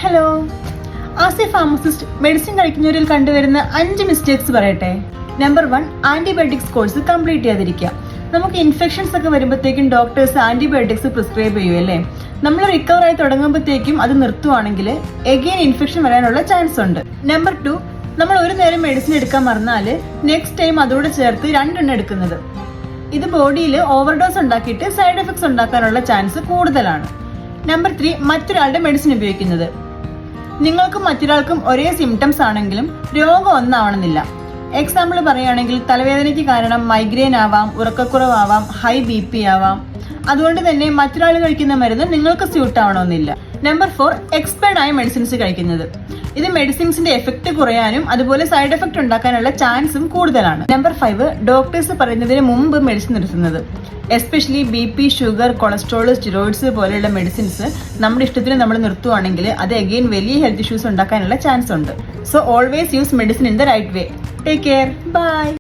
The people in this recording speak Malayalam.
Hello, as a pharmacist medicine കഴിക്കുന്നവരിൽ കണ്ടുവരുന്ന 5 മിസ്റ്റേക്സ് പറയട്ടെ. നമ്പർ 1, ആന്റിബയോട്ടിക്സ് കോഴ്സ് കംപ്ലീറ്റ് ചെയ്യാതിരിക്കുക. നമുക്ക് ഇൻഫെക്ഷൻസ് ഒക്കെ വരുമ്പോഴത്തേക്കും ഡോക്ടേഴ്സ് ആന്റിബയോട്ടിക്സ് പ്രിസ്ക്രൈബ് ചെയ്യുമല്ലേ. നമ്മൾ റിക്കവർ ആയി തുടങ്ങുമ്പോഴത്തേക്കും അത് നിർത്തുവാണെങ്കിൽ എഗെയിൻ ഇൻഫെക്ഷൻ വരാനുള്ള ചാൻസ് ഉണ്ട്. നമ്പർ 2, നമ്മൾ ഒരു നേരം മെഡിസിൻ എടുക്കാൻ മറന്നാൽ നെക്സ്റ്റ് ടൈം അതോടെ ചേർത്ത് 2 എണ്ണം എടുക്കുന്നത്. ഇത് ബോഡിയിൽ ഓവർഡോസ് ഉണ്ടാക്കിയിട്ട് സൈഡ് എഫക്ട്സ് ഉണ്ടാക്കാനുള്ള ചാൻസ് കൂടുതലാണ്. നമ്പർ 3, മറ്റൊരാളുടെ മെഡിസിൻ ഉപയോഗിക്കുന്നത്. നിങ്ങൾക്കും മറ്റൊരാൾക്കും ഒരേ സിംറ്റംസ് ആണെങ്കിലും രോഗം ഒന്നാവണമെന്നില്ല. എക്സാമ്പിൾ പറയുകയാണെങ്കിൽ തലവേദനയ്ക്ക് കാരണം മൈഗ്രെയിൻ ആവാം, ഉറക്കക്കുറവാവാം, ഹൈ BP ആവാം. അതുകൊണ്ട് തന്നെ മറ്റൊരാൾ കഴിക്കുന്ന മരുന്ന് നിങ്ങൾക്ക് സ്യൂട്ട് ആവണമെന്നില്ല. നമ്പർ 4, എക്സ്പയർഡ് ആയ മെഡിസിൻസ് കഴിക്കുന്നത്. ഇത് മെഡിസിൻസിന്റെ എഫക്ട് കുറയാനും അതുപോലെ സൈഡ് എഫക്ട് ഉണ്ടാക്കാനുള്ള ചാൻസും കൂടുതലാണ്. നമ്പർ 5, ഡോക്ടേഴ്സ് പറയുന്നതിന് മുമ്പ് മെഡിസിൻ നിർത്തുന്നത്. Especially BP, sugar, cholesterol, steroids പോലെയുള്ള മെഡിസിൻസ് നമ്മുടെ ഇഷ്ടത്തിന് നമ്മൾ നിർത്തുവാണെങ്കിൽ അത് അഗെയിൻ വലിയ ഹെൽത്ത് ഇഷ്യൂസ് ഉണ്ടാക്കാനുള്ള ചാൻസ് ഉണ്ട്. So always use medicine in the right way. Take care. By.